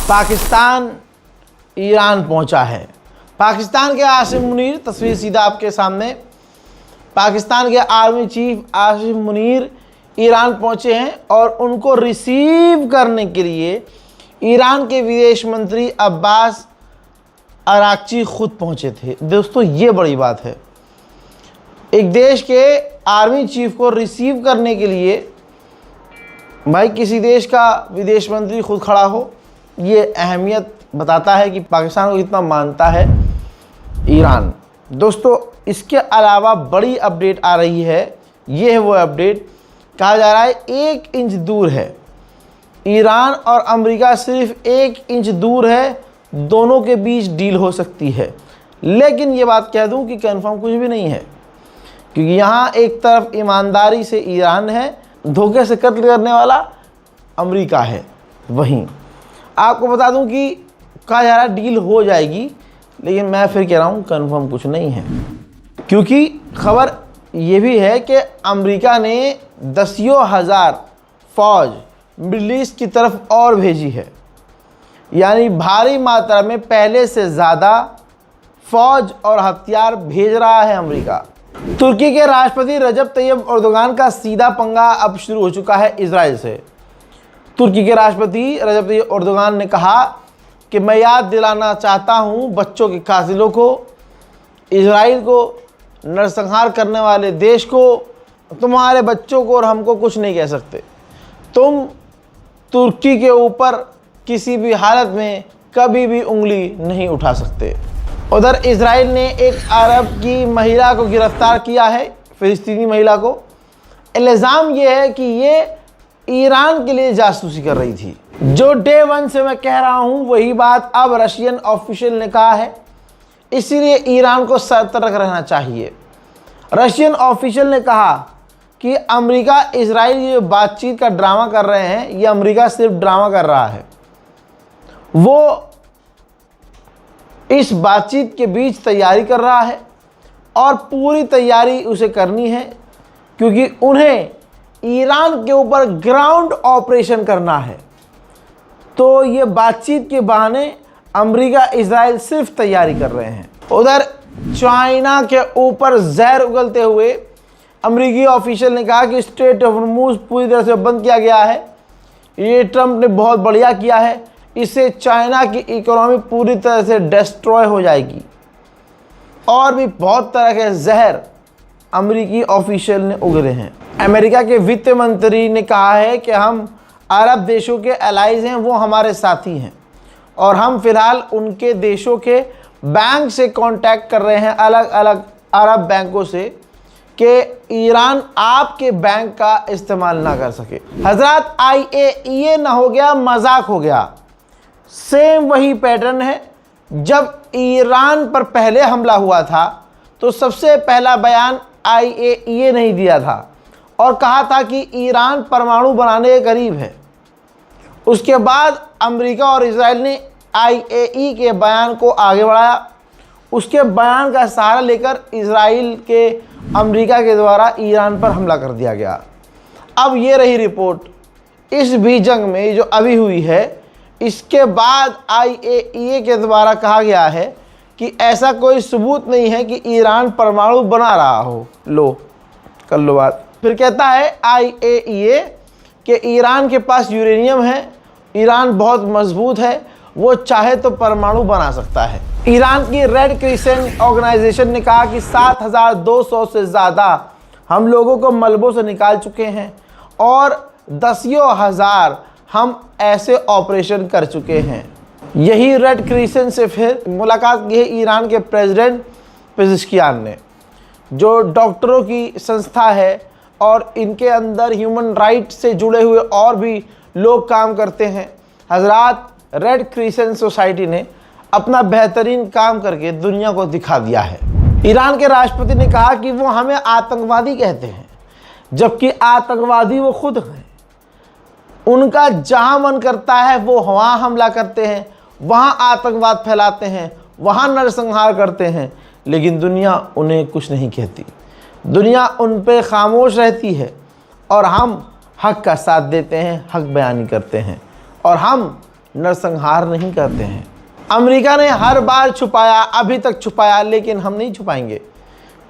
Pakistan Iran पहुंचा है। पाकिस्तान के आसिम मुनीर, तस्वीर सीधा आपके सामने, पाकिस्तान के army chief Asim Munir Iran पहुंचे हैं और उनको रिसीव करने के लिए ईरान के विदेश मंत्री अब्बास अराक्ची खुद पहुंचे थे। दोस्तों, ये बड़ी बात है, एक देश के आर्मी चीफ को रिसीव करने के लिए भाई किसी देश का विदेश मंत्री खुद खड़ा हो, ये अहमियत बताता है कि पाकिस्तान को कितना मानता है ईरान। दोस्तों, इसके अलावा बड़ी अपडेट आ रही है, ये है वो अपडेट, कहा जा रहा है 1 इंच दूर है ईरान और अमेरिका, सिर्फ 1 इंच दूर है, दोनों के बीच डील हो सकती है। लेकिन ये बात कह दूं कि कंफर्म कुछ भी नहीं है, क्योंकि यहाँ एक तरफ ईमानदारी से ईरान है, धोखे से कत्ल करने वाला अमेरिका है। वहीं आपको बता दूं कि कहा जा रहा है डील हो जाएगी, लेकिन मैं फिर कह रहा हूँ कंफर्म कुछ नहीं है, क्योंकि खबर ये भी है कि अमेरिका ने दसियों हज़ार फौज मिडल ईस्ट की तरफ और भेजी है, यानी भारी मात्रा में पहले से ज़्यादा फौज और हथियार भेज रहा है अमेरिका। तुर्की के राष्ट्रपति रजब तैयब एर्दोगान का सीधा पंगा अब शुरू हो चुका है इजराइल से। तुर्की के राष्ट्रपति रजब तैयब एर्दोगान ने कहा कि मैं याद दिलाना चाहता हूं बच्चों के कातिलों को, इजराइल को, नरसंहार करने वाले देश को, तुम्हारे बच्चों को और हमको कुछ नहीं कह सकते। तुम तुर्की के ऊपर किसी भी हालत में कभी भी उंगली नहीं उठा सकते। उधर इजराइल ने एक अरब की महिला को गिरफ्तार किया है, फिलिस्तीनी महिला को। इल्ज़ाम ये है कि ये ईरान के लिए जासूसी कर रही थी। जो डे 1 से मैं कह रहा हूँ वही बात अब रशियन ऑफिशियल ने कहा है, इसीलिए ईरान को सतर्क रहना चाहिए। रशियन ऑफिशियल ने कहा कि अमेरिका इजराइल ये बातचीत का ड्रामा कर रहे हैं, ये अमेरिका सिर्फ ड्रामा कर रहा है। वो इस बातचीत के बीच तैयारी कर रहा है और पूरी तैयारी उसे करनी है, क्योंकि उन्हें ईरान के ऊपर ग्राउंड ऑपरेशन करना है। तो ये बातचीत के बहाने अमेरिका इजराइल सिर्फ तैयारी कर रहे हैं। उधर चाइना के ऊपर जहर उगलते हुए अमेरिकी ऑफिशियल ने कहा कि स्ट्रेट ऑफ हॉर्मुज़ पूरी तरह से बंद किया गया है। ये ट्रंप ने बहुत बढ़िया किया है, इससे चाइना की इकोनॉमी पूरी तरह से डिस्ट्रॉय हो जाएगी। और भी बहुत तरह के जहर अमेरिकी ऑफिशियल ने उगले हैं। अमेरिका के वित्त मंत्री ने कहा है कि हम अरब देशों के एलाइज हैं, वो हमारे साथी हैं, और हम फिलहाल उनके देशों के बैंक से कांटेक्ट कर रहे हैं, अलग अलग अरब बैंकों से, कि ईरान आपके बैंक का इस्तेमाल ना कर सके। हजरत IAEA ना हो गया, मजाक हो गया। सेम वही पैटर्न है। जब ईरान पर पहले हमला हुआ था तो सबसे पहला बयान IAEA ने ही दिया था और कहा था कि ईरान परमाणु बनाने के करीब है। उसके बाद अमेरिका और इजराइल ने IAEA के बयान को आगे बढ़ाया। उसके बयान का सहारा लेकर इजराइल के अमेरिका के द्वारा ईरान पर हमला कर दिया गया। अब ये रही रिपोर्ट इस भी जंग में जो अभी हुई है, इसके बाद IAEA के द्वारा कहा गया है कि ऐसा कोई सबूत नहीं है कि ईरान परमाणु बना रहा हो। लो कर लो बात। फिर कहता है IAEA कि ईरान के पास यूरेनियम है, ईरान बहुत मजबूत है, वो चाहे तो परमाणु बना सकता है। ईरान की रेड क्रिसेंट ऑर्गेनाइजेशन ने कहा कि 7,200 से ज़्यादा हम लोगों को मलबों से निकाल चुके हैं और दसियों हज़ार हम ऐसे ऑपरेशन कर चुके हैं। यही रेड क्रिसेंट से फिर मुलाकात की है ईरान के प्रेसिडेंट पेज़ेश्कियान ने, जो डॉक्टरों की संस्था है और इनके अंदर ह्यूमन राइट से जुड़े हुए और भी लोग काम करते हैं। हजरात, रेड क्रिसेंट सोसाइटी ने अपना बेहतरीन काम करके दुनिया को दिखा दिया है। ईरान के राष्ट्रपति ने कहा कि वो हमें आतंकवादी कहते हैं, जबकि आतंकवादी वो खुद हैं। उनका जहां मन करता है वो वहाँ हमला करते हैं, वहाँ आतंकवाद फैलाते हैं, वहाँ नरसंहार करते हैं, लेकिन दुनिया उन्हें कुछ नहीं कहती। दुनिया उन पे खामोश रहती है और हम हक का साथ देते हैं, हक बयानी करते हैं और हम नरसंहार नहीं करते हैं। अमेरिका ने हर बार छुपाया, अभी तक छुपाया, लेकिन हम नहीं छुपाएंगे।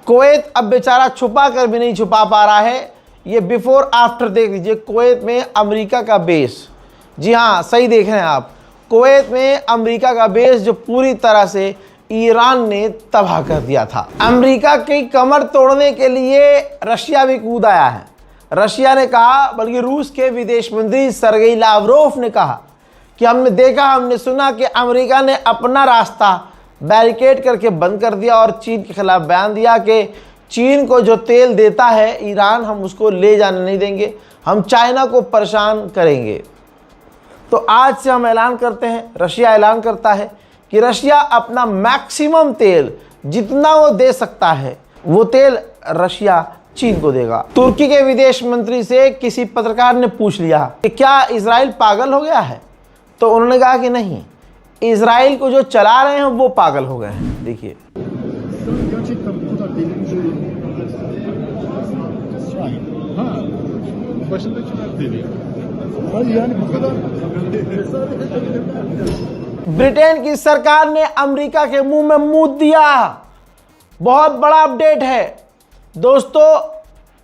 कुवैत अब बेचारा छुपा कर भी नहीं छुपा पा रहा है। ये बिफोर आफ्टर देख लीजिए, कुवैत में अमेरिका का बेस, जी हाँ सही देख रहे हैं आप, कुवैत में अमेरिका का बेस जो पूरी तरह से ईरान ने तबाह कर दिया था। अमेरिका की कमर तोड़ने के लिए रशिया भी कूद आया है। रशिया ने कहा, बल्कि रूस के विदेश मंत्री सरगेई लावरोव ने कहा कि हमने सुना कि अमेरिका ने अपना रास्ता बैरिकेड करके बंद कर दिया और चीन के खिलाफ बयान दिया कि चीन को जो तेल देता है ईरान, हम उसको ले जाने नहीं देंगे, हम चाइना को परेशान करेंगे। तो आज से हम ऐलान करते हैं, रशिया ऐलान करता है कि रशिया अपना मैक्सिमम तेल जितना वो दे सकता है वो तेल रशिया चीन को देगा। तुर्की के विदेश मंत्री से किसी पत्रकार ने पूछ लिया कि क्या इजराइल पागल हो गया है, तो उन्होंने कहा कि नहीं, इजराइल को जो चला रहे हैं वो पागल हो गए हैं। देखिए, ब्रिटेन की सरकार ने अमेरिका के मुंह में मूत दिया। बहुत बड़ा अपडेट है दोस्तों।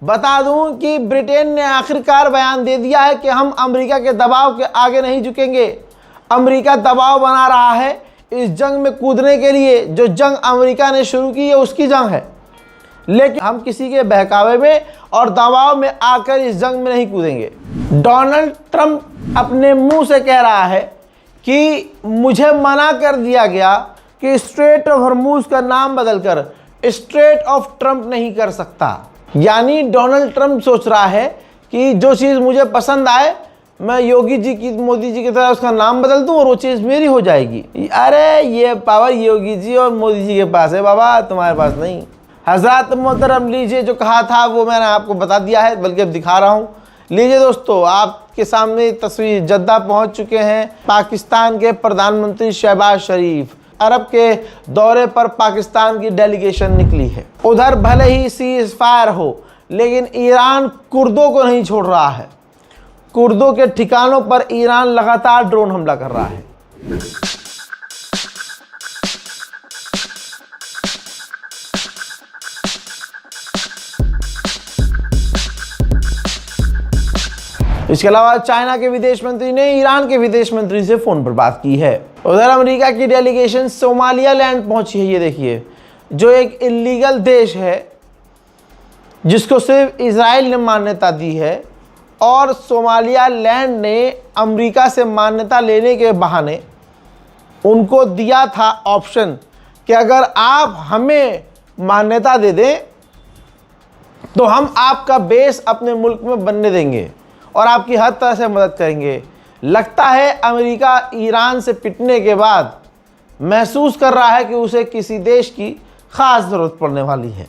बता दूं कि ब्रिटेन ने आखिरकार बयान दे दिया है कि हम अमेरिका के दबाव के आगे नहीं झुकेंगे। अमेरिका दबाव बना रहा है इस जंग में कूदने के लिए, जो जंग अमेरिका ने शुरू की है उसकी जंग है, लेकिन हम किसी के बहकावे में और दबाव में आकर इस जंग में नहीं कूदेंगे। डोनाल्ड ट्रंप अपने मुंह से कह रहा है कि मुझे मना कर दिया गया कि स्ट्रेट ऑफ हॉर्मूज का नाम बदलकर स्ट्रेट ऑफ ट्रंप नहीं कर सकता। यानी डोनाल्ड ट्रंप सोच रहा है कि जो चीज़ मुझे पसंद आए मैं योगी जी की, मोदी जी की तरह उसका नाम बदल दूं और वो चीज़ मेरी हो जाएगी। अरे ये पावर योगी जी और मोदी जी के पास है बाबा, तुम्हारे पास नहीं। हजरत मोहतरम लीजिए, जो कहा था वो मैंने आपको बता दिया है, बल्कि अब दिखा रहा हूँ। लीजिए दोस्तों, आपके सामने तस्वीर, जद्दा पहुंच चुके हैं पाकिस्तान के प्रधानमंत्री शहबाज शरीफ। अरब के दौरे पर पाकिस्तान की डेलीगेशन निकली है। उधर भले ही सीज फायर हो, लेकिन ईरान कुर्दों को नहीं छोड़ रहा है। कुर्दों के ठिकानों पर ईरान लगातार ड्रोन हमला कर रहा है। इसके अलावा चाइना के विदेश मंत्री ने ईरान के विदेश मंत्री से फोन पर बात की है। उधर अमेरिका की डेलीगेशन सोमालिया लैंड पहुंची है। ये देखिए, जो एक इलीगल देश है जिसको सिर्फ इजराइल ने मान्यता दी है, और सोमालिया लैंड ने अमेरिका से मान्यता लेने के बहाने उनको दिया था ऑप्शन कि अगर आप हमें मान्यता दे दें तो हम आपका बेस अपने मुल्क में बनने देंगे और आपकी हर तरह से मदद करेंगे। लगता है अमेरिका ईरान से पिटने के बाद महसूस कर रहा है कि उसे किसी देश की ख़ास ज़रूरत पड़ने वाली है,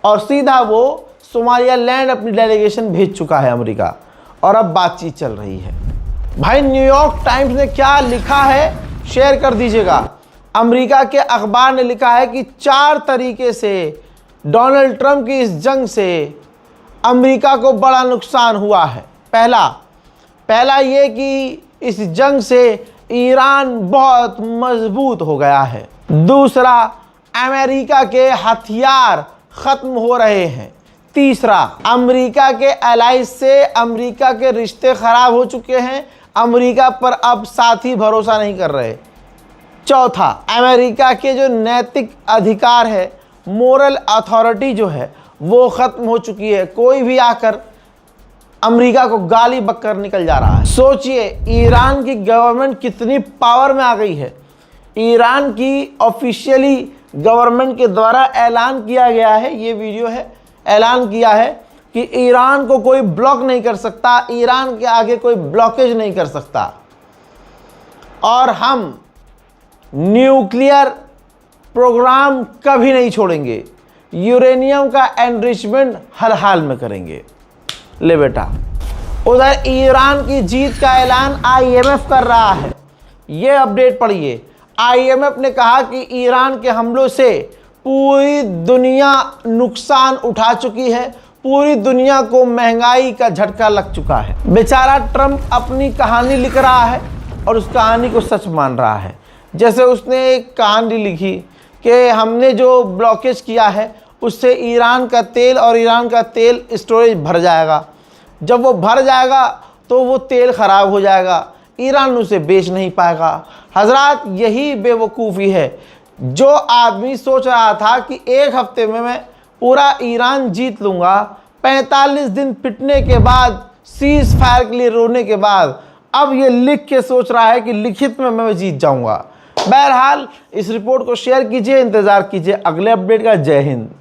और सीधा वो सोमालिया लैंड अपनी डेलीगेशन भेज चुका है अमेरिका, और अब बातचीत चल रही है। भाई, न्यूयॉर्क टाइम्स ने क्या लिखा है शेयर कर दीजिएगा। अमेरिका के अखबार ने लिखा है कि 4 तरीके से डोनाल्ड ट्रंप की इस जंग से अमेरिका को बड़ा नुकसान हुआ है। पहला ये कि इस जंग से ईरान बहुत मजबूत हो गया है। दूसरा, अमेरिका के हथियार खत्म हो रहे हैं। तीसरा, अमेरिका के एलाइज से अमेरिका के रिश्ते खराब हो चुके हैं, अमेरिका पर अब साथी भरोसा नहीं कर रहे। चौथा, अमेरिका के जो नैतिक अधिकार है, मोरल अथॉरिटी जो है, वो ख़त्म हो चुकी है। कोई भी आकर अमेरिका को गाली बककर निकल जा रहा है। सोचिए, ईरान की गवर्नमेंट कितनी पावर में आ गई है। ईरान की ऑफिशियली गवर्नमेंट के द्वारा ऐलान किया गया है, ये वीडियो है, ऐलान किया है कि ईरान को कोई ब्लॉक नहीं कर सकता, ईरान के आगे कोई ब्लॉकेज नहीं कर सकता, और हम न्यूक्लियर प्रोग्राम कभी नहीं छोड़ेंगे, यूरेनियम का एनरिचमेंट हर हाल में करेंगे। ले बेटा, उधर ईरान की जीत का ऐलान आईएमएफ कर रहा है। ये अपडेट पढ़िए। आईएमएफ ने कहा कि ईरान के हमलों से पूरी दुनिया नुकसान उठा चुकी है, पूरी दुनिया को महंगाई का झटका लग चुका है। बेचारा ट्रंप अपनी कहानी लिख रहा है और उस कहानी को सच मान रहा है। जैसे उसने एक कहानी लिखी कि हमने जो ब्लॉकेज किया है उससे ईरान का तेल और ईरान का तेल स्टोरेज भर जाएगा। जब वो भर जाएगा तो वो तेल ख़राब हो जाएगा, ईरान उसे बेच नहीं पाएगा। हजरात, यही बेवकूफ़ी है। जो आदमी सोच रहा था कि एक हफ्ते में मैं पूरा ईरान जीत लूँगा, 45 दिन पिटने के बाद, सीज फायर के लिए रोने के बाद, अब ये लिख के सोच रहा है कि लिखित में मैं जीत जाऊँगा। बहरहाल, इस रिपोर्ट को शेयर कीजिए, इंतज़ार कीजिए अगले अपडेट का। जय हिंद।